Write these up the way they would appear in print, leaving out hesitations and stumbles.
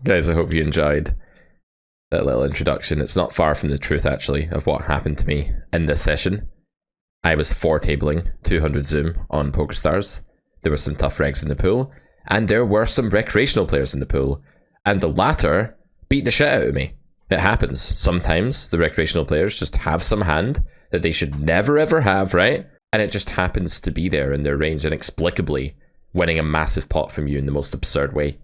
Guys, I hope you enjoyed that little introduction. It's not far from the truth, actually, of what happened to me in this session. I was 4-tabling 200 Zoom on PokerStars. There were some tough regs in the pool, and there were some recreational players in the pool, and the latter beat the shit out of me. It happens. Sometimes the recreational players just have some hand that they should never ever have, right? And it just happens to be there in their range, inexplicably winning a massive pot from you in the most absurd way.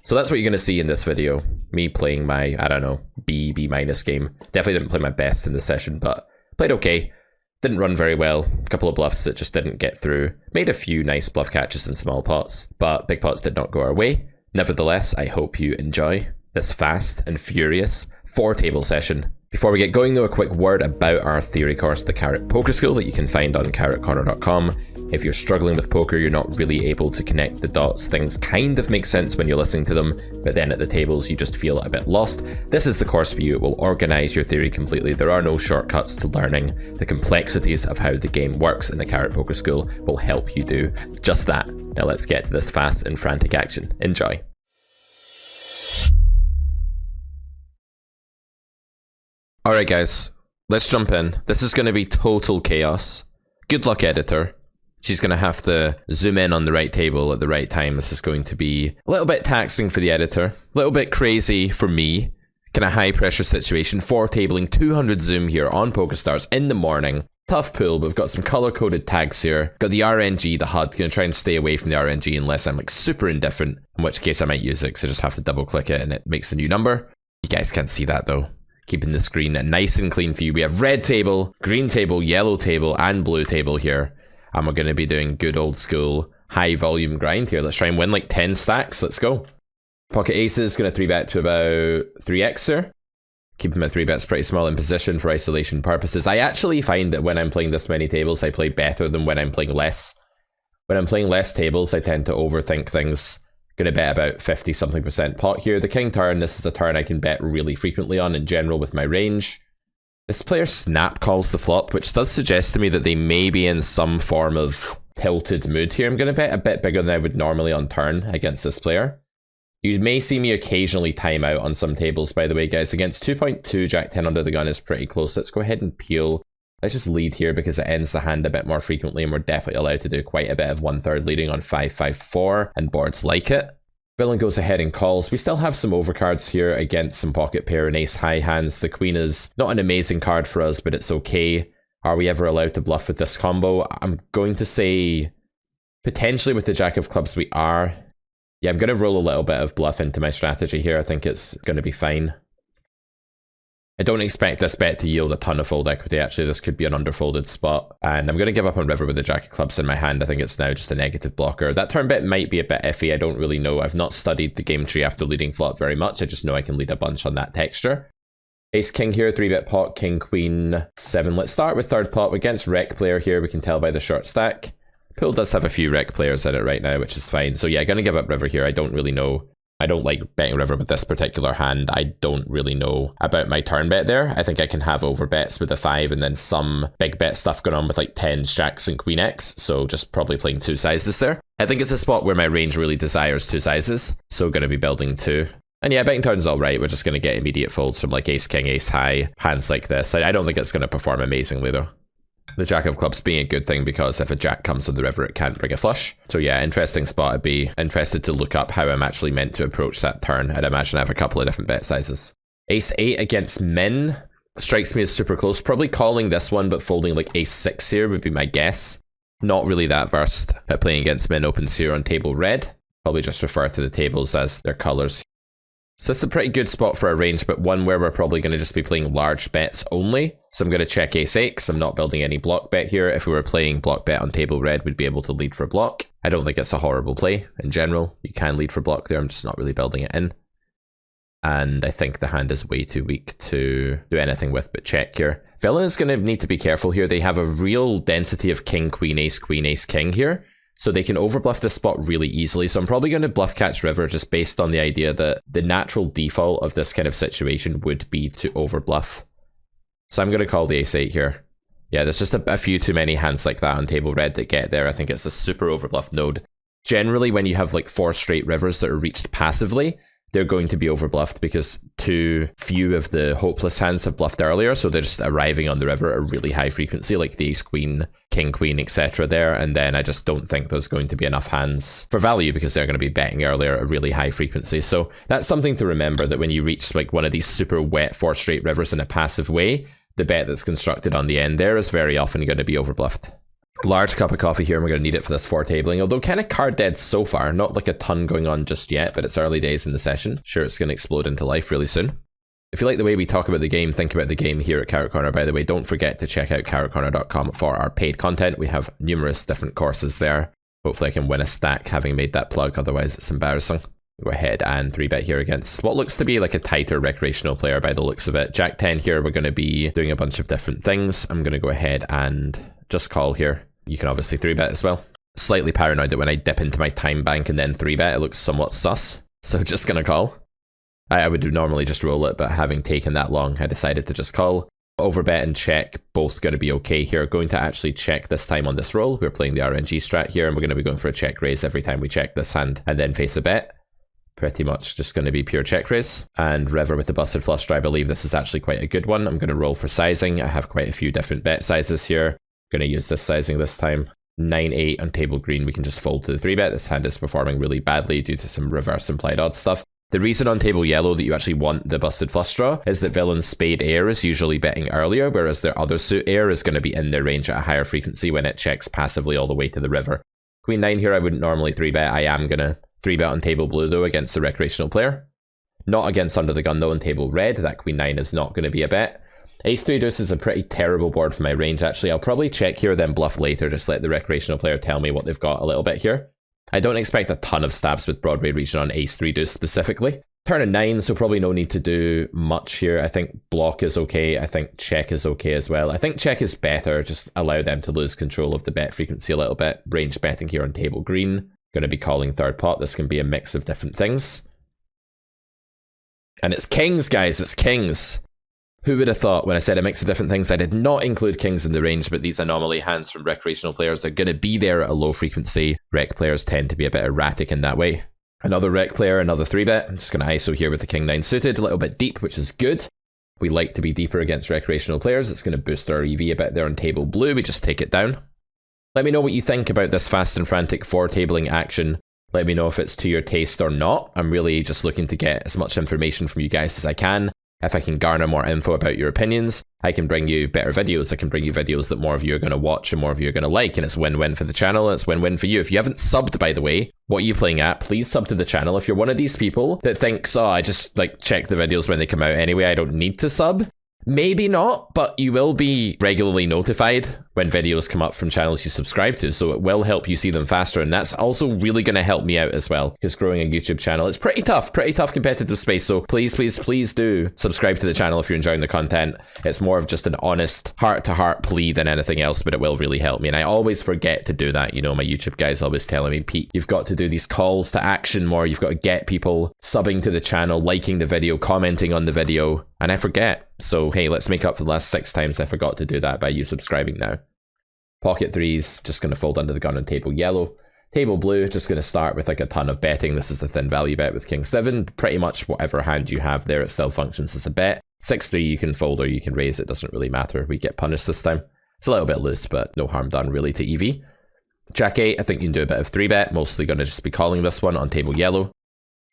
So that's what you're going to see in this video. Me playing my, I don't know, B minus game. Definitely didn't play my best in this session, but played okay. Didn't run very well. A couple of bluffs that just didn't get through. Made a few nice bluff catches in small pots, but big pots did not go our way. Nevertheless, I hope you enjoy this fast and furious 4-table session. Before we get going though, a quick word about our theory course, the Carrot Poker School, that you can find on carrotcorner.com. If you're struggling with poker, you're not really able to connect the dots, things kind of make sense when you're listening to them, but then at the tables you just feel a bit lost. This is the course for you. It will organize your theory completely. There are no shortcuts to learning the complexities of how the game works, and the Carrot Poker School will help you do just that. Now let's get to this fast and frantic action. Enjoy. Alright guys, let's jump in. This is going to be total chaos. Good luck, editor. She's going to have to zoom in on the right table at the right time. This is going to be a little bit taxing for the editor. A little bit crazy for me. Kind of high pressure situation. 4-tabling 200 Zoom here on PokerStars in the morning. Tough pool, but we've got some color-coded tags here. Got the RNG, the HUD. Going to try and stay away from the RNG unless I'm like super indifferent. In which case I might use it because I just have to double click it and it makes a new number. You guys can't see that though. Keeping the screen nice and clean for you. We have red table, green table, yellow table, and blue table here. And we're going to be doing good old school high volume grind here. Let's try and win like 10 stacks. Let's go. Pocket aces, going to 3-bet to about 3x here. Keeping my 3-bets pretty small in position for isolation purposes. I actually find that when I'm playing this many tables, I play better than when I'm playing less. When I'm playing less tables, I tend to overthink things. Going to bet about 50-something% pot here. The king turn, this is the turn I can bet really frequently on in general with my range. This player snap calls the flop, which does suggest to me that they may be in some form of tilted mood here. I'm going to bet a bit bigger than I would normally on turn against this player. You may see me occasionally time out on some tables, by the way, guys. Against 2.2, Jack 10 under the gun is pretty close. Let's go ahead and peel. Let's just lead here because it ends the hand a bit more frequently, and we're definitely allowed to do quite a bit of 1/3 leading on 5-5-4 and boards like it. Villain goes ahead and calls. We still have some overcards here against some pocket pair and ace high hands. The queen is not an amazing card for us, but it's okay. Are we ever allowed to bluff with this combo? I'm going to say potentially with the jack of clubs we are. Yeah, I'm going to roll a little bit of bluff into my strategy here. I think it's going to be fine. I don't expect this bet to yield a ton of fold equity. Actually, this could be an underfolded spot. And I'm going to give up on river with the jack of clubs in my hand. I think it's now just a negative blocker. That turn bet might be a bit iffy. I don't really know. I've not studied the game tree after leading flop very much. I just know I can lead a bunch on that texture. Ace king here, 3-bet pot, king queen 7. Let's start with third pot against rec player here. We can tell by the short stack. Pool does have a few rec players in it right now, which is fine. So yeah, going to give up river here. I don't really know. I don't like betting river with this particular hand. I don't really know about my turn bet there. I think I can have over bets with a 5 and then some big bet stuff going on with like 10s, jacks, and queen x. So just probably playing 2 sizes there. I think it's a spot where my range really desires 2 sizes. So going to be building 2. And yeah, betting turn's all right. We're just going to get immediate folds from like ace king, ace high, hands like this. I don't think it's going to perform amazingly though. The jack of clubs being a good thing because if a jack comes on the river, it can't bring a flush. So yeah, interesting spot. I'd be interested to look up how I'm actually meant to approach that turn. I'd imagine I have a couple of different bet sizes. Ace 8 against min strikes me as super close. Probably calling this one, but folding like ace 6 here would be my guess. Not really that versed at playing against min opens here on table red. Probably just refer to the tables as their colors. So it's a pretty good spot for a range, but one where we're probably going to just be playing large bets only. So I'm going to check ace 8 because I'm not building any block bet here. If we were playing block bet on table red, we'd be able to lead for block. I don't think it's a horrible play in general. You can lead for block there. I'm just not really building it in. And I think the hand is way too weak to do anything with but check here. Villain is going to need to be careful here. They have a real density of king, queen, ace, king here. So they can overbluff this spot really easily. So I'm probably going to bluff catch river just based on the idea that the natural default of this kind of situation would be to overbluff. So I'm going to call the ace 8 here. Yeah, there's just a few too many hands like that on table red that get there. I think it's a super overbluff node. Generally, when you have like 4 straight rivers that are reached passively, they're going to be overbluffed because too few of the hopeless hands have bluffed earlier, so they're just arriving on the river at a really high frequency, like the ace queen, king queen, etc. there, and then I just don't think there's going to be enough hands for value because they're going to be betting earlier at a really high frequency. So that's something to remember, that when you reach like one of these super wet 4 straight rivers in a passive way, the bet that's constructed on the end there is very often going to be overbluffed. Large cup of coffee here, and we're going to need it for this 4 tabling, although kind of card dead so far, not like a ton going on just yet, but it's early days in the session. Sure, it's going to explode into life really soon. If you like the way we talk about the game, think about the game here at Carrot Corner. By the way, don't forget to check out carrotcorner.com for our paid content. We have numerous different courses there. Hopefully I can win a stack having made that plug, otherwise it's embarrassing. Go ahead and 3-bet here against what looks to be like a tighter recreational player by the looks of it. Jack 10 here, we're going to be doing a bunch of different things. I'm going to go ahead and just call here. You can obviously 3-bet as well. Slightly paranoid that when I dip into my time bank and then 3-bet, it looks somewhat sus. So just gonna call. I would normally just roll it, but having taken that long, I decided to just call. Overbet and check, both going to be okay here. Going to actually check this time on this roll. We're playing the RNG strat here, and we're going to be going for a check raise every time we check this hand and then face a bet. Pretty much just going to be pure check raise. And river with the busted flush draw, I believe this is actually quite a good one. I'm going to roll for sizing. I have quite a few different bet sizes here. Going to use this sizing this time. 9-8 on table green, we can just fold to the 3-bet. This hand is performing really badly due to some reverse implied odds stuff. The reason on table yellow that you actually want the busted flush draw is that villain's spade air is usually betting earlier, whereas their other suit air is going to be in their range at a higher frequency when it checks passively all the way to the river. Queen 9 here, I wouldn't normally 3-bet. I am going to 3-bet on table blue though against the recreational player. Not against under the gun though on table red. That Queen 9 is not going to be a bet. Ace 3 deuce is a pretty terrible board for my range actually. I'll probably check here then bluff later, just let the recreational player tell me what they've got a little bit here. I don't expect a ton of stabs with Broadway region on ace 3 deuce specifically. Turn of 9, so probably no need to do much here. I think block is okay. I think check is okay as well. I think check is better, just allow them to lose control of the bet frequency a little bit. Range betting here on table green. Going to be calling third pot. This can be a mix of different things. And it's kings, guys, it's kings. Who would have thought when I said a mix of different things, I did not include kings in the range, but these anomaly hands from recreational players are going to be there at a low frequency. Rec players tend to be a bit erratic in that way. Another rec player, another 3-bet. I'm just going to ISO here with the king 9 suited, a little bit deep, which is good. We like to be deeper against recreational players. It's going to boost our EV a bit there on table blue. We just take it down. Let me know what you think about this fast and frantic 4-tabling action. Let me know if it's to your taste or not. I'm really just looking to get as much information from you guys as I can. If I can garner more info about your opinions, I can bring you better videos. I can bring you videos that more of you are going to watch and more of you are going to like, and it's win-win for the channel, and it's win-win for you. If you haven't subbed, by the way, what are you playing at? Please sub to the channel. If you're one of these people that thinks, oh, I just like check the videos when they come out anyway, I don't need to sub. Maybe not, but you will be regularly notified when videos come up from channels you subscribe to, so it will help you see them faster, and that's also really going to help me out as well, because growing a YouTube channel, it's pretty tough competitive space, so please do subscribe to the channel if you're enjoying the content. It's more of just an honest, heart-to-heart plea than anything else, but it will really help me, and I always forget to do that. You know, my YouTube guys always telling me, Pete, you've got to do these calls to action more, you've got to get people subbing to the channel, liking the video, commenting on the video, and I forget. So hey, let's make up for the last 6 times I forgot to do that by you subscribing now. Pocket threes, just going to fold under the gun on table yellow. Table blue, just going to start with like a ton of betting. This is the thin value bet with king 7. Pretty much whatever hand you have there, it still functions as a bet. 6-3 you can fold or you can raise, it doesn't really matter. We get punished this time. It's a little bit loose, but no harm done really to EV. Jack 8, I think you can do a bit of 3-bet. Mostly going to just be calling this one on table yellow.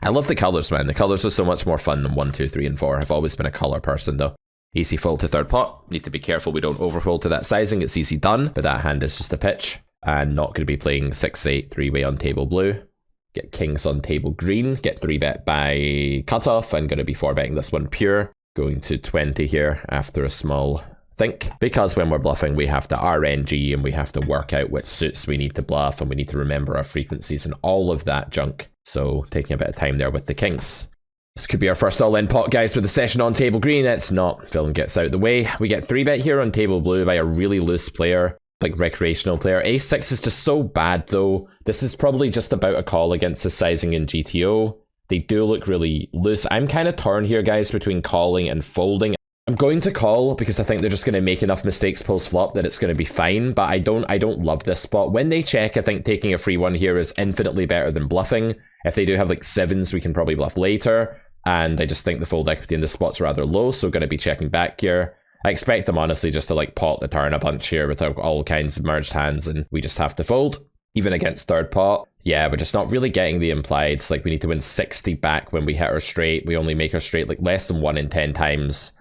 I love the colors, man. The colors are so much more fun than 1, 2, 3, and 4. I've always been a color person though. Easy fold to third pot. Need to be careful we don't overfold to that sizing. It's easy done, but that hand is just a pitch. And not going to be playing 6-8 3-way on table blue. Get kings on table green. Get 3-bet by cutoff. I'm going to be 4-betting this one pure. Going to 20 here after a small think. Because when we're bluffing, we have to RNG and we have to work out which suits we need to bluff and we need to remember our frequencies and all of that junk. So taking a bit of time there with the kings. This could be our first all-in pot, guys, with the session on table green. It's not. Villain gets out of the way. We get 3-bet here on table blue by a really loose player, like recreational player. Ace 6 is just so bad, though. This is probably just about a call against the sizing in GTO. They do look really loose. I'm kind of torn here, guys, between calling and folding. I'm going to call because I think they're just going to make enough mistakes post-flop that it's going to be fine, but I don't love this spot. When they check, I think taking a free one here is infinitely better than bluffing. If they do have like sevens, we can probably bluff later, and I just think the fold equity in this spot's rather low, so going to be checking back here. I expect them honestly just to like pot the turn a bunch here with all kinds of merged hands, and we just have to fold. Even against third pot, yeah, we're just not really getting the implieds. Like we need to win 60 back when we hit our straight. We only make our straight like less than 1 in 10 times.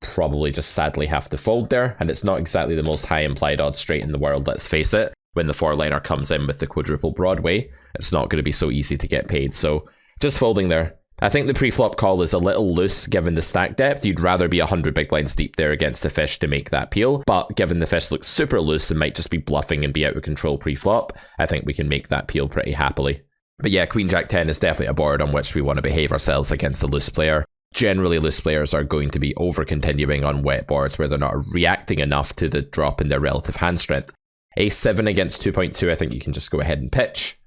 Probably just sadly have to fold there, and it's not exactly the most high implied odds straight in the world, let's face it. When the 4-liner comes in with the quadruple Broadway, it's not going to be so easy to get paid, so just folding there. I think the pre-flop call is a little loose given the stack depth. You'd rather be 100 big blinds deep there against the fish to make that peel, but given the fish looks super loose and might just be bluffing and be out of control pre-flop, I think we can make that peel pretty happily. But yeah, Queen Jack 10 is definitely a board on which we want to behave ourselves against a loose player. Generally, loose players are going to be over-continuing on wet boards where they're not reacting enough to the drop in their relative hand strength. Ace 7 against 2.2, I think you can just go ahead and pitch.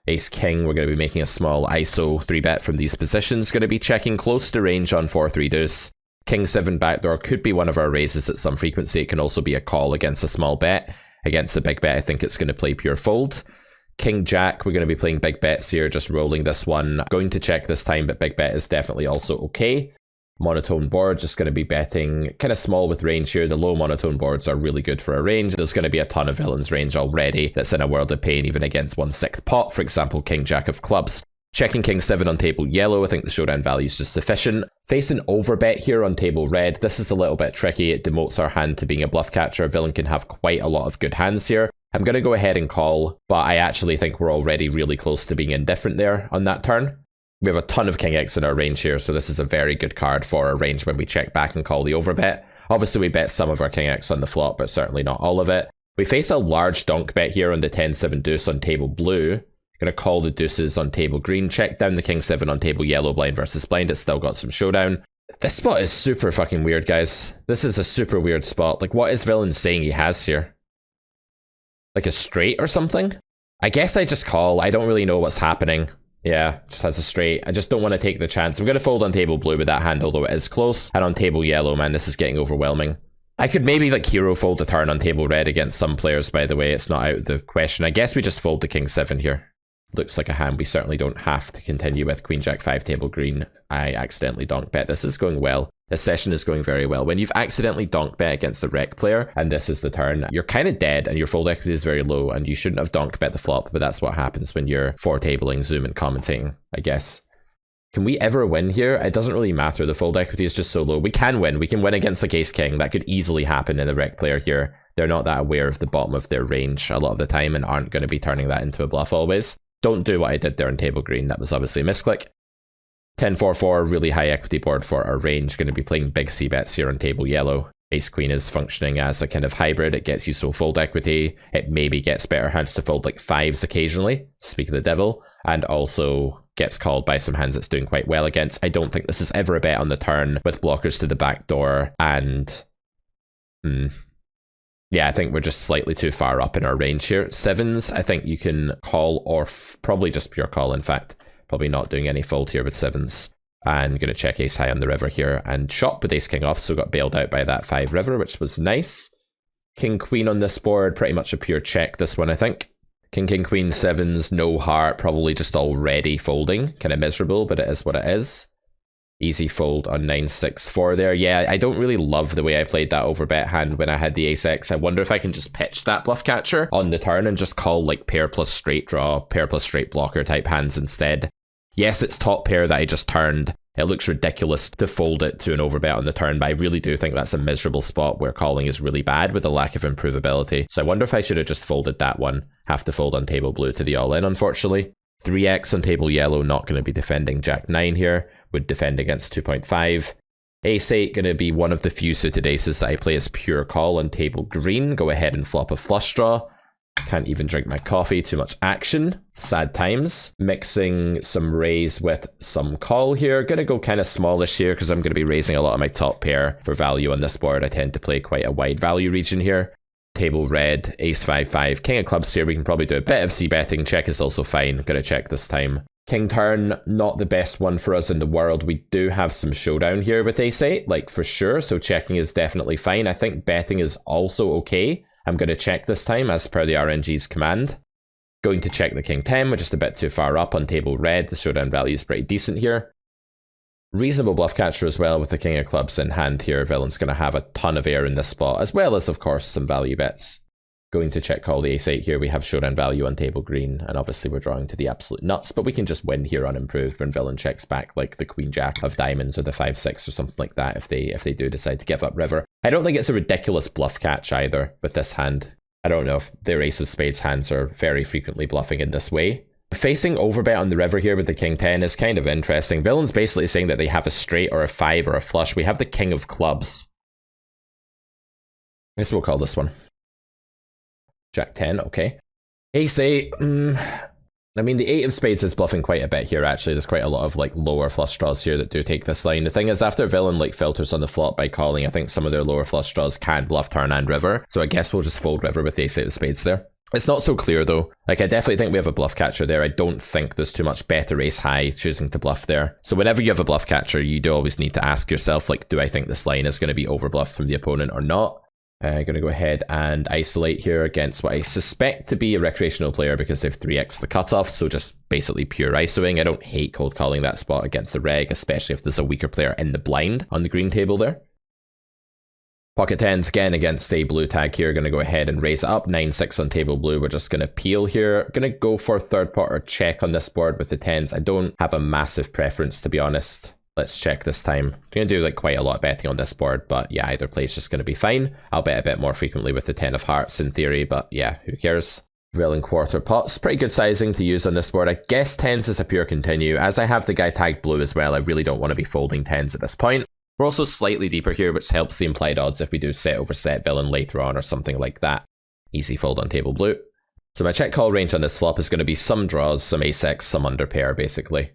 Ace King, we're going to be making a small ISO 3-bet from these positions. Going to be checking close to range on 4-3 deuce. King 7 backdoor could be one of our raises at some frequency. It can also be a call against a small bet. Against a big bet, I think it's going to play pure fold. King Jack, we're going to be playing big bets here, just rolling this one. Going to check this time, but big bet is definitely also okay. Monotone board, just going to be betting kind of small with range here. The low monotone boards are really good for a range. There's going to be a ton of villains range already that's in a world of pain, even against 1/6 pot. For example, King Jack of clubs. Checking King 7 on table yellow, I think the showdown value is just sufficient. Face an overbet here on table red. This is a little bit tricky. It demotes our hand to being a bluff catcher. Villain can have quite a lot of good hands here. I'm going to go ahead and call, but I actually think we're already really close to being indifferent there on that turn. We have a ton of King X in our range here, so this is a very good card for our range when we check back and call the overbet. Obviously, we bet some of our King X on the flop, but certainly not all of it. We face a large donk bet here on the 10-7 deuce on table blue. Going to call the deuces on table green, check down the King 7 on table yellow, blind versus blind. It's still got some showdown. This spot is super fucking weird, guys. This is a super weird spot. Like, what is villain saying he has here? Like a straight or something? I guess I just call. I don't really know what's happening. Yeah, just has a straight. I just don't want to take the chance. I'm going to fold on table blue with that hand, although it is close. And on table yellow, man, this is getting overwhelming. I could maybe like hero fold a turn on table red against some players, by the way. It's not out of the question. I guess we just fold the King 7 here. Looks like a hand we certainly don't have to continue with. Queen Jack 5 table green. I accidentally donk bet. This is going well. This session is going very well. When you've accidentally donk bet against a rec player and this is the turn, you're kind of dead and your fold equity is very low and you shouldn't have donk bet the flop, but that's what happens when you're 4-tabling, zoom and commentating, I guess. Can we ever win here? It doesn't really matter. The fold equity is just so low. We can win. We can win against like Ace King. That could easily happen in a rec player here. They're not that aware of the bottom of their range a lot of the time and aren't going to be turning that into a bluff always. Don't do what I did there on table green. That was obviously a misclick. 10-4-4, really high equity board for our range. Going to be playing big C-bets here on table yellow. Ace Queen is functioning as a kind of hybrid. It gets useful fold equity. It maybe gets better hands to fold like 5s occasionally. Speak of the devil. And also gets called by some hands it's doing quite well against. I don't think this is ever a bet on the turn with blockers to the back door. And yeah, I think we're just slightly too far up in our range here. 7s, I think you can call or probably just pure call, in fact. Probably not doing any fold here with 7s. And going to check ace high on the river here and shot with ace king off, so got bailed out by that 5 river, which was nice. King queen on this board, pretty much a pure check this one, I think. King king queen 7s, no heart, probably just already folding. Kind of miserable, but it is what it is. Easy fold on 9-6-4 there. Yeah, I don't really love the way I played that overbet hand when I had the ace X. I wonder if I can just pitch that bluff catcher on the turn and just call like pair plus straight draw, pair plus straight blocker type hands instead. Yes, it's top pair that I just turned. It looks ridiculous to fold it to an overbet on the turn, but I really do think that's a miserable spot where calling is really bad with a lack of improvability. So I wonder if I should have just folded that one. Have to fold on table blue to the all-in, unfortunately. 3x on table yellow, not going to be defending jack 9 here. Would defend against 2.5. Ace 8 going to be one of the few suited aces that I play as pure call on table green. Go ahead and flop a flush draw. Can't even drink my coffee, too much action. Sad times. Mixing some raise with some call here. Gonna go kind of smallish here because I'm going to be raising a lot of my top pair for value on this board. I tend to play quite a wide value region here. Table red, ace 5-5, king of clubs here. We can probably do a bit of c-betting. Check is also fine. Gonna check this time. King turn, not the best one for us in the world. We do have some showdown here with ace-8, like for sure, so checking is definitely fine. I think betting is also okay. I'm going to check this time as per the RNG's command. Going to check the king 10, we're just a bit too far up on table red. The showdown value is pretty decent here. Reasonable bluff catcher as well with the king of clubs in hand here. Villain's going to have a ton of air in this spot, as well as, of course, some value bets. Going to check call the ace-8 here. We have showdown value on table green, and obviously we're drawing to the absolute nuts, but we can just win here unimproved when villain checks back like the queen jack of diamonds or the 5-6 or something like that if they do decide to give up river. I don't think it's a ridiculous bluff catch either with this hand. I don't know if their ace of spades hands are very frequently bluffing in this way. Facing overbet on the river here with the king 10 is kind of interesting. Villain's basically saying that they have a straight or a 5 or a flush. We have the king of clubs. I guess we'll call this one. Jack 10, okay. Ace 8, I mean, the 8 of spades is bluffing quite a bit here, actually. There's quite a lot of, like, lower flush draws here that do take this line. The thing is, after villain, like, filters on the flop by calling, I think some of their lower flush draws can bluff turn and river. So I guess we'll just fold river with the ace 8 of spades there. It's not so clear, though. Like, I definitely think we have a bluff catcher there. I don't think there's too much better ace high choosing to bluff there. So whenever you have a bluff catcher, you do always need to ask yourself, like, do I think this line is going to be overbluffed from the opponent or not? I'm going to go ahead and isolate here against what I suspect to be a recreational player because they've 3x the cutoff, so just basically pure isoing. I don't hate cold calling that spot against the reg, especially if there's a weaker player in the blind on the green table there. Pocket 10s again against a blue tag here. Going to go ahead and raise it up. 9-6 on table blue. We're just going to peel here. Going to go for third pot or check on this board with the 10s. I don't have a massive preference, to be honest. Let's check this time. I'm going to do like quite a lot of betting on this board, but yeah, either play is just going to be fine. I'll bet a bit more frequently with the 10 of hearts in theory, but yeah, who cares? Villain quarter pots, pretty good sizing to use on this board. I guess 10s is a pure continue. As I have the guy tagged blue as well, I really don't want to be folding 10s at this point. We're also slightly deeper here, which helps the implied odds if we do set over set villain later on or something like that. Easy fold on table blue. So my check call range on this flop is going to be some draws, some ace-x, some under pair basically.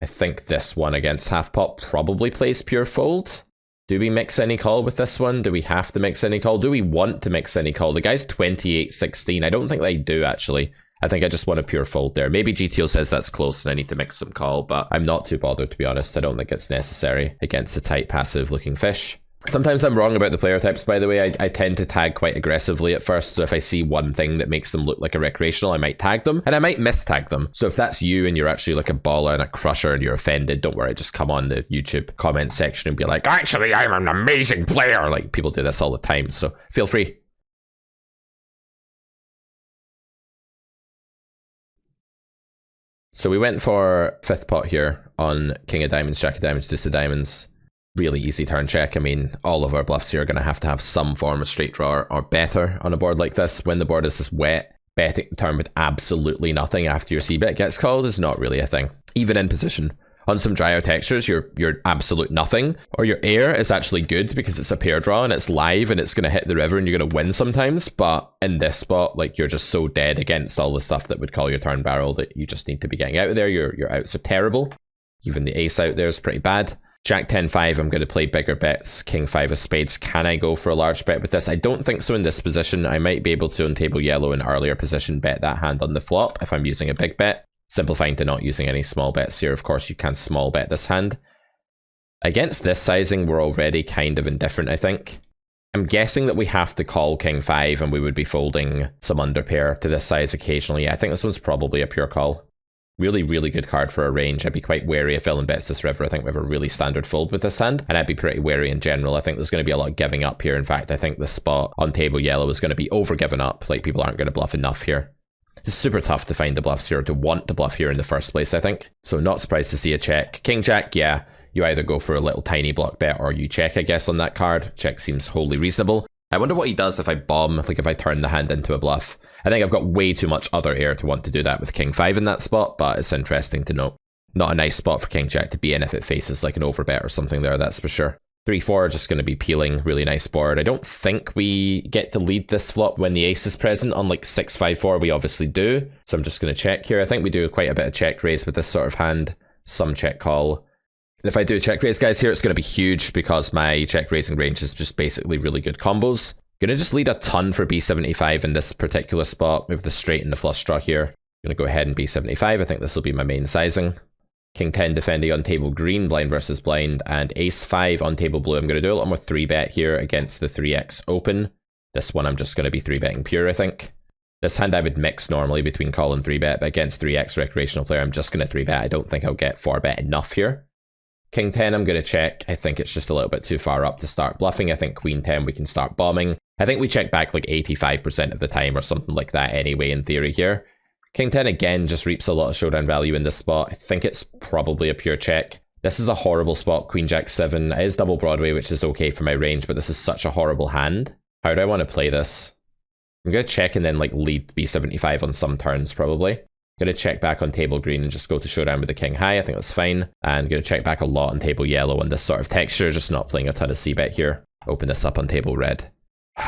I think this one against half pot probably plays pure fold. Do we mix any call with this one? Do we have to mix any call? Do we want to mix any call? The guy's 28-16. I don't think they do, actually. I think I just want a pure fold there. Maybe GTO says that's close and I need to mix some call, but I'm not too bothered, to be honest. I don't think it's necessary against a tight passive-looking fish. Sometimes I'm wrong about the player types, by the way. I tend to tag quite aggressively at first, so if I see one thing that makes them look like a recreational, I might tag them, and I might mistag them. So if that's you and you're actually like a baller and a crusher and you're offended, don't worry, just come on the YouTube comment section and be like, actually, I'm an amazing player! Like, people do this all the time, so feel free. So we went for fifth pot here on King of Diamonds, Jack of Diamonds, Deuce of Diamonds. Really easy turn check. I mean, all of our bluffs here are going to have some form of straight draw or better on a board like this. When the board is this wet, betting the turn with absolutely nothing after your c-bet gets called is not really a thing. Even in position. On some drier textures, your absolute nothing, or your air is actually good because it's a pair draw and it's live and it's going to hit the river and you're going to win sometimes. But in this spot, like, you're just so dead against all the stuff that would call your turn barrel that you just need to be getting out of there. Your outs are terrible. Even the ace out there is pretty bad. Jack 10-5, I'm going to play bigger bets. King 5 of spades, can I go for a large bet with this? I don't think so in this position. I might be able to, on table yellow in earlier position, bet that hand on the flop if I'm using a big bet. Simplifying to not using any small bets here. Of course, you can small bet this hand. Against this sizing, we're already kind of indifferent, I think. I'm guessing that we have to call King 5 and we would be folding some underpair to this size occasionally. Yeah, I think this one's probably a pure call. Really, really good card for a range. I'd be quite wary if villain bets this river. I think we have a really standard fold with this hand, and I'd be pretty wary in general. I think there's going to be a lot of giving up here. In fact, I think the spot on table yellow is going to be over given up. Like, people aren't going to bluff enough here. It's super tough to find the bluffs here, to want to bluff here in the first place, I think. So not surprised to see a check. King Jack, yeah, you either go for a little tiny block bet or you check, I guess, on that card. Check seems wholly reasonable. I wonder what he does if I bomb, like if I turn the hand into a bluff. I think I've got way too much other air to want to do that with King 5 in that spot, but it's interesting to note. Not a nice spot for King Jack to be in if it faces like an overbet or something there, that's for sure. 3-4 just going to be peeling, really nice board. I don't think we get to lead this flop when the ace is present. On like 6-5-4 we obviously do, so I'm just going to check here. I think we do quite a bit of check raise with this sort of hand, some check call. If I do check raise, guys, here it's going to be huge because my check raising range is just basically really good combos. Going to just lead a ton for B75 in this particular spot with the straight and the flush draw here. Gonna go ahead and B75. I think this will be my main sizing. King 10 defending on table green, blind versus blind, and ace 5 on table blue. I'm going to do a little more 3-bet here against the 3x open. This one I'm just going to be 3-betting pure, I think. This hand I would mix normally between call and 3-bet, but against 3x recreational player, I'm just going to 3-bet. I don't think I'll get 4-bet enough here. King 10 I'm going to check. I think it's just a little bit too far up to start bluffing. I think Queen 10 we can start bombing. I think we check back like 85% of the time or something like that anyway in theory here. King 10 again just reaps a lot of showdown value in this spot. I think it's probably a pure check. This is a horrible spot. Queen Jack 7 it is double Broadway, which is okay for my range, but this is such a horrible hand. How do I want to play this? I'm going to check and then like lead B75 on some turns probably. I'm going to check back on table green and just go to showdown with the king high. I think that's fine. And going to check back a lot on table yellow on this sort of texture, just not playing a ton of c-bet here. Open this up on table red.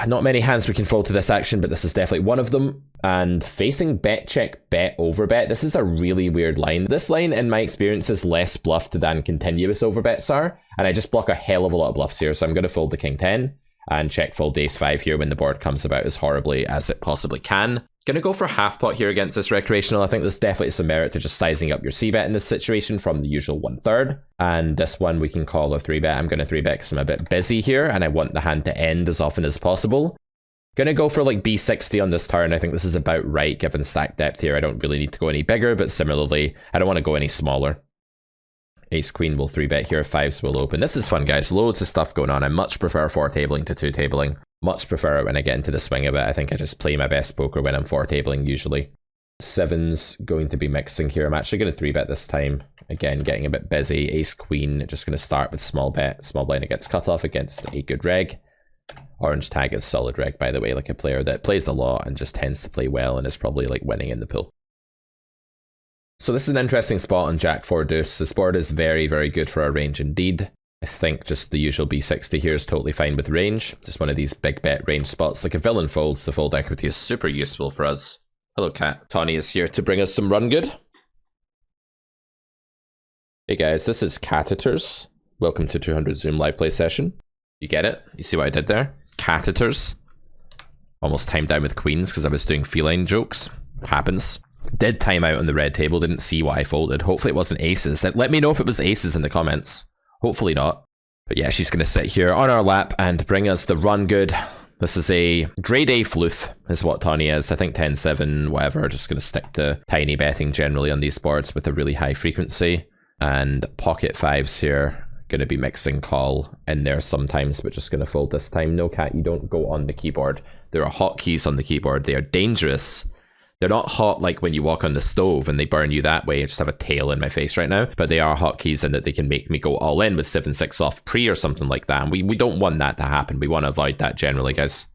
Not many hands we can fold to this action, but this is definitely one of them. And facing bet check, bet over bet, this is a really weird line. This line, in my experience, is less bluffed than continuous overbets are. And I just block a hell of a lot of bluffs here, so I'm going to fold the king 10 and check fold ace 5 here when the board comes about as horribly as it possibly can. Gonna go for half pot here against this recreational. I think there's definitely some merit to just sizing up your c-bet in this situation from the usual 1/3. And this one we can call a 3-bet. I'm gonna 3-bet because I'm a bit busy here and I want the hand to end as often as possible. Gonna go for like b60 on this turn. I think this is about right given stack depth here. I don't really need to go any bigger, but similarly, I don't want to go any smaller. Ace queen will 3-bet here, 5s will open. This is fun, guys. Loads of stuff going on. I much prefer 4-tabling to 2-tabling. Much prefer it when I get into the swing of it. I think I just play my best poker when I'm 4-tabling usually. 7's going to be mixing here. I'm actually going to 3-bet this time. Again, getting a bit busy. Ace queen, just going to start with small bet. Small blind against cutoff against a good reg. Orange tag is solid reg, by the way, like a player that plays a lot and just tends to play well and is probably like winning in the pool. So this is an interesting spot on Jack 4 deuce. This board is very, very good for our range indeed. I think just the usual B60 here is totally fine with range. Just one of these big bet range spots. Like if villain folds, the fold equity is super useful for us. Hello Cat. Tawny is here to bring us some run good. Hey guys, this is Catheters. Welcome to 200 Zoom live play session. You get it? You see what I did there? Catheters. Almost timed down with queens because I was doing feline jokes. Happens. Did time out on the red table, didn't see what I folded. Hopefully it wasn't aces. Let me know if it was aces in the comments. Hopefully not. But yeah, she's going to sit here on our lap and bring us the run good. This is a grade A floof, is what Tawny is. I think 10-7, whatever. Just going to stick to tiny betting generally on these boards with a really high frequency. And pocket 5s here. Going to be mixing call in there sometimes, but just going to fold this time. No, Cat, you don't go on the keyboard. There are hotkeys on the keyboard. They are dangerous. They're not hot like when you walk on the stove and they burn you that way. I just have a tail in my face right now. But they are hotkeys in that they can make me go all in with 7-6 off pre or something like that. And we don't want that to happen. We want to avoid that generally, guys.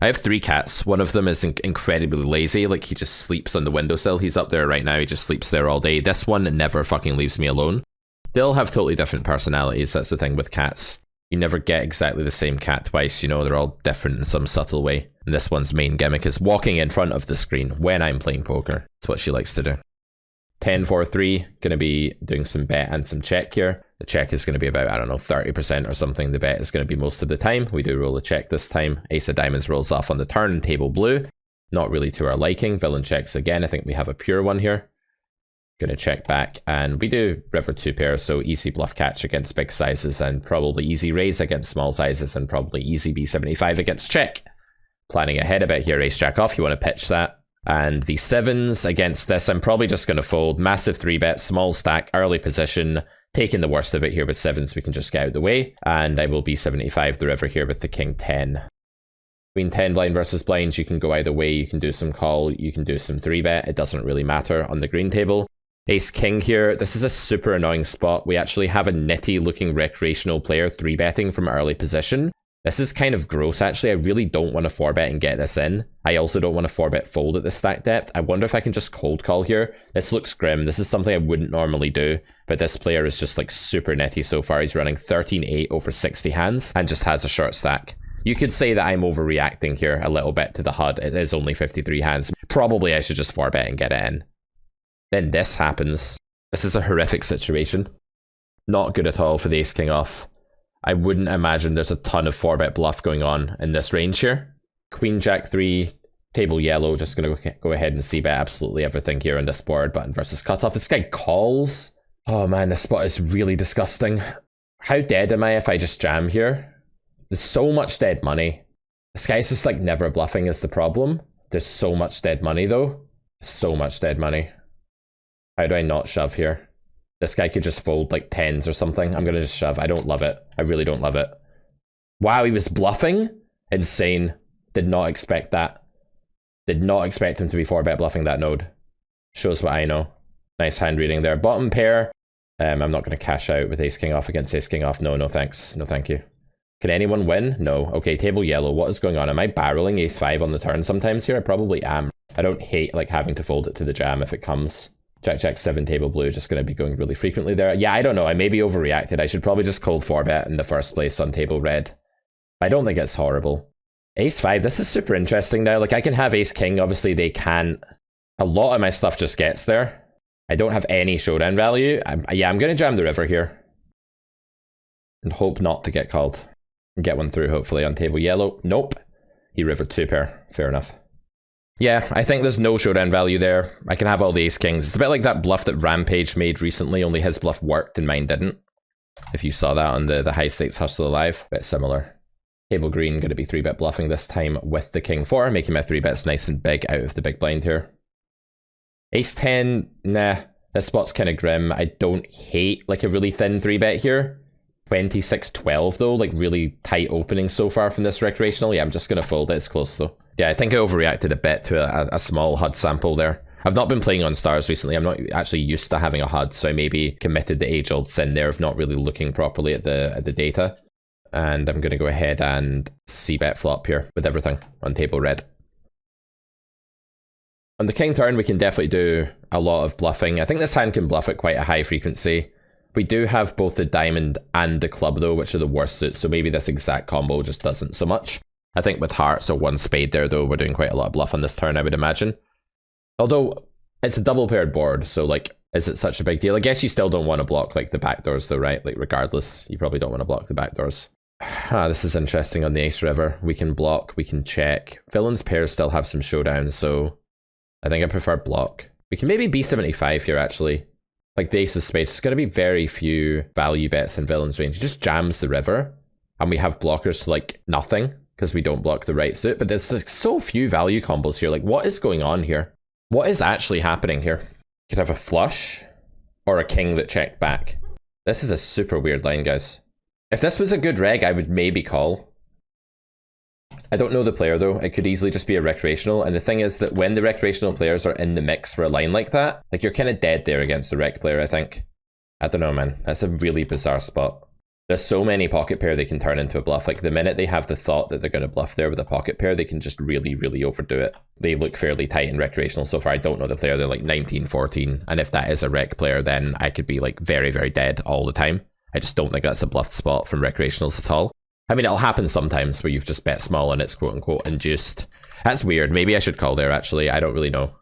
I have 3 cats. One of them is incredibly lazy. Like, he just sleeps on the windowsill. He's up there right now. He just sleeps there all day. This one never fucking leaves me alone. They'll have totally different personalities. That's the thing with cats. You never get exactly the same cat twice, you know, they're all different in some subtle way. And this one's main gimmick is walking in front of the screen when I'm playing poker. That's what she likes to do. 10-4-3, gonna be doing some bet and some check here. The check is gonna be about, I don't know, 30% or something. The bet is gonna be most of the time. We do roll a check this time. Ace of diamonds rolls off on the turn, table blue. Not really to our liking. Villain checks again. I think we have a pure one here. Gonna check back, and we do river 2 pair, so easy bluff catch against big sizes and probably easy raise against small sizes and probably easy B75 against check. Planning ahead a bit here, ace jack off, you want to pitch that. And the 7s against this, I'm probably just going to fold. Massive 3-bet, small stack, early position. Taking the worst of it here with 7s, we can just get out of the way. And I will B75 the river here with the king 10. Queen 10 blind versus blind, you can go either way. You can do some call, you can do some 3-bet. It doesn't really matter on the green table. Ace king here. This is a super annoying spot. We actually have a nitty looking recreational player 3-betting from early position. This is kind of gross actually. I really don't want to 4-bet and get this in. I also don't want to 4-bet fold at this stack depth. I wonder if I can just cold call here. This looks grim. This is something I wouldn't normally do, but this player is just like super nitty so far. He's running 13-8 over 60 hands and just has a short stack. You could say that I'm overreacting here a little bit to the HUD. It is only 53 hands. Probably I should just 4-bet and get it in. Then this happens. This is a horrific situation. Not good at all for the ace king off. I wouldn't imagine there's a ton of 4-bet bluff going on in this range here. Queen jack 3, Table yellow, just going to go ahead and c-bet absolutely everything here on this board. Button versus cutoff. This guy calls. Oh man, this spot is really disgusting. How dead am I if I just jam here? There's so much dead money. This guy's just like never bluffing is the problem. There's so much dead money though. So much dead money. How do I not shove here? This guy could just fold like tens or something. I'm going to just shove. I don't love it. I really don't love it. Wow, he was bluffing? Insane. Did not expect that. Did not expect him to be 4-bet bluffing that node. Shows what I know. Nice hand reading there. Bottom pair. I'm not going to cash out with ace king off against ace king off. No, no thanks. No thank you. Can anyone win? No. Okay, table yellow. What is going on? Am I barreling ace 5 on the turn sometimes here? I probably am. I don't hate like having to fold it to the jam if it comes. Jack 7 table blue. Just going to be going really frequently there. Yeah, I don't know. I maybe overreacted. I should probably just call 4-bet in the first place on table red. I don't think it's horrible. Ace 5. This is super interesting now. Like I can have ace king. Obviously they can't. A lot of my stuff just gets there. I don't have any showdown value. Yeah, I'm going to jam the river here. And hope not to get called. And get one through, hopefully, on table yellow. Nope. He rivered 2-pair. Fair enough. Yeah, I think there's no showdown value there. I can have all the ace kings. It's a bit like that bluff that Rampage made recently, only his bluff worked and mine didn't. If you saw that on the high stakes Hustle Alive. Bit similar. Table green going to be 3-bet bluffing this time with the king 4, making my 3-bets nice and big out of the big blind here. Ace 10, nah, this spot's kind of grim. I don't hate like a really thin 3-bet here. 26-12 though, like really tight opening so far from this recreational. Yeah, I'm just going to fold it. It's close though. Yeah, I think I overreacted a bit to a small HUD sample there. I've not been playing on stars recently. I'm not actually used to having a HUD, so I maybe committed the age-old sin there of not really looking properly at the data. And I'm going to go ahead and c-bet flop here with everything on table red. On the king turn, we can definitely do a lot of bluffing. I think this hand can bluff at quite a high frequency. We do have both the diamond and the club though, which are the worst suits, so maybe this exact combo just doesn't so much. I think with hearts or 1 spade there though, we're doing quite a lot of bluff on this turn, I would imagine. Although, it's a double paired board, so like, is it such a big deal? I guess you still don't want to block like the backdoors though, right? Like regardless, you probably don't want to block the backdoors. This is interesting on the ace river. We can block, we can check. Villain's pairs still have some showdowns, so I think I prefer block. We can maybe B75 here actually. Like the ace of spades, it's going to be very few value bets in villain's range. He just jams the river and we have blockers to like nothing because we don't block the right suit. But there's like so few value combos here. Like what is going on here? What is actually happening here? You could have a flush or a king that checked back. This is a super weird line, guys. If this was a good reg, I would maybe call. I don't know the player though. It could easily just be a recreational. And the thing is that when the recreational players are in the mix for a line like that, like you're kind of dead there against the rec player, I think. I don't know, man. That's a really bizarre spot. There's so many pocket pair they can turn into a bluff. Like the minute they have the thought that they're going to bluff there with a pocket pair, they can just really, really overdo it. They look fairly tight in recreational so far. I don't know the player. They're like 19-14. And if that is a rec player, then I could be like very, very dead all the time. I just don't think that's a bluffed spot from recreationals at all. I mean, it'll happen sometimes where you've just bet small and it's quote-unquote induced. That's weird. Maybe I should call there, actually. I don't really know.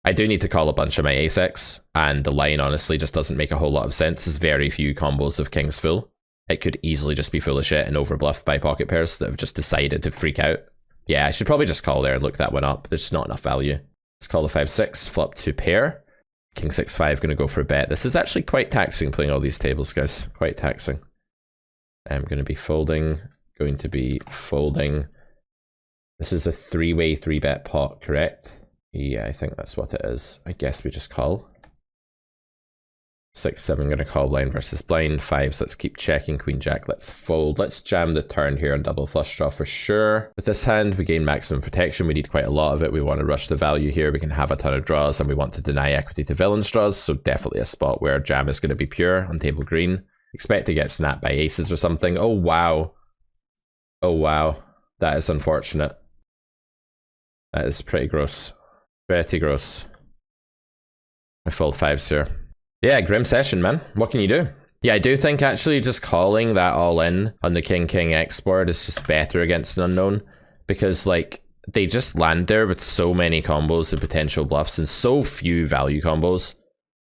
I do need to call a bunch of my ace-x, and the line honestly just doesn't make a whole lot of sense. There's very few combos of kings full. It could easily just be full of shit and overbluffed by pocket pairs that have just decided to freak out. Yeah, I should probably just call there and look that one up. There's just not enough value. Let's call the 5-6, flop 2 pair. King 6-5, going to go for a bet. This is actually quite taxing playing all these tables, guys. Quite taxing. I'm going to be folding. Going to be folding. This is a 3-way 3-bet pot, correct? Yeah, I think that's what it is. I guess we just call. 6-7, going to call blind versus blind. 5s, let's keep checking. Queen Jack, let's fold. Let's jam the turn here and double flush draw for sure. With this hand, we gain maximum protection. We need quite a lot of it. We want to rush the value here. We can have a ton of draws and we want to deny equity to villain's draws. So definitely a spot where jam is going to be pure on table green. Expect to get snapped by aces or something. Oh, wow. Oh, wow. That is unfortunate. That is pretty gross. Pretty gross. I fold 5s here. Yeah, grim session, man. What can you do? Yeah, I do think actually just calling that all in on the King X board is just better against an unknown. Because, like, they just land there with so many combos and potential bluffs and so few value combos.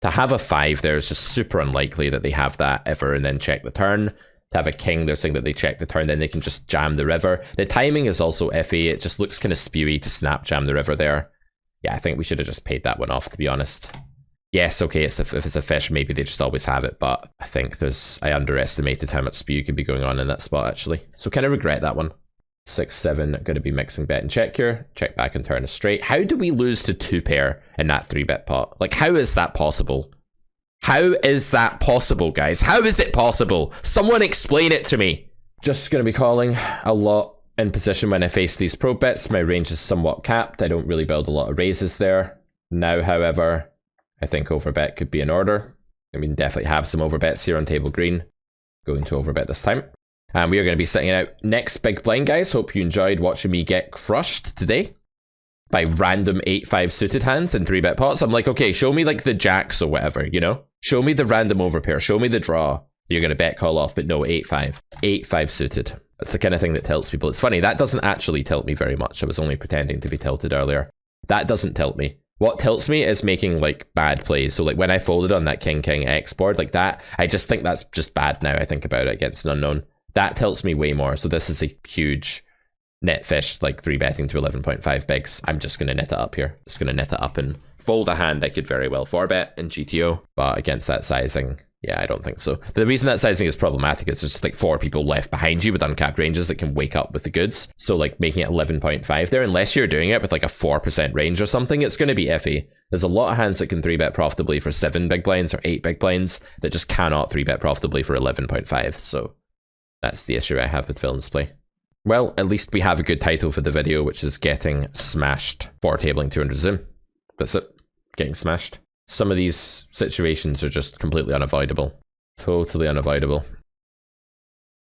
To have a 5 there is just super unlikely that they have that ever and then check the turn. to have a king, they're saying that they check the turn, then they can just jam the river. The timing is also iffy. It just looks kind of spewy to snap jam the river there. Yeah, I think we should have just paid that one off, to be honest. Yes, okay, if it's a fish, maybe they just always have it, but I think I underestimated how much spew could be going on in that spot, actually. So kind of regret that one. 6-7, going to be mixing bet and check here. Check back and turn a straight. How do we lose to 2-pair in that 3-bet pot? Like, how is that possible? How is that possible, guys? How is it possible? Someone explain it to me. Just going to be calling a lot in position when I face these probe bets. My range is somewhat capped. I don't really build a lot of raises there. Now, however, I think overbet could be in order. I mean, definitely have some overbets here on table green. Going to overbet this time. And we are going to be setting out next big blind, guys. Hope you enjoyed watching me get crushed today by random 8-5 suited hands in 3-bet pots. I'm like, okay, show me like the jacks or whatever, you know? Show me the random overpair. Show me the draw. You're going to bet call off, but no, 8-5. 8-5 suited. That's the kind of thing that tilts people. It's funny, that doesn't actually tilt me very much. I was only pretending to be tilted earlier. That doesn't tilt me. What tilts me is making like bad plays. So like when I folded on that king X board like that, I just think that's just bad now I think about it against an unknown. That tilts me way more. So this is a huge net fish, like 3-betting to 11.5 bigs. I'm just going to net it up here. Just going to net it up and fold a hand I could very well 4-bet in GTO. But against that sizing, yeah, I don't think so. The reason that sizing is problematic is there's just like 4 people left behind you with uncapped ranges that can wake up with the goods. So like making it 11.5 there, unless you're doing it with like a 4% range or something, it's going to be iffy. There's a lot of hands that can 3-bet profitably for 7 big blinds or 8 big blinds that just cannot 3-bet profitably for 11.5. So that's the issue I have with villain's play. Well, at least we have a good title for the video, which is getting smashed for tabling 200 zoom. That's it. Getting smashed. Some of these situations are just completely unavoidable. Totally unavoidable.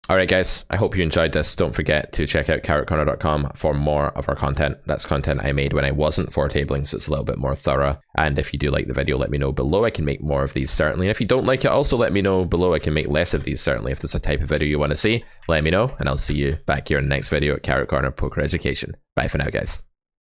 Alright guys, I hope you enjoyed this. Don't forget to check out carrotcorner.com for more of our content. That's content I made when I wasn't for tabling, so it's a little bit more thorough. And if you do like the video, let me know below. I can make more of these, certainly. And if you don't like it, also let me know below. I can make less of these, certainly. If there's a type of video you want to see, let me know. And I'll see you back here in the next video at Carrot Corner Poker Education. Bye for now, guys.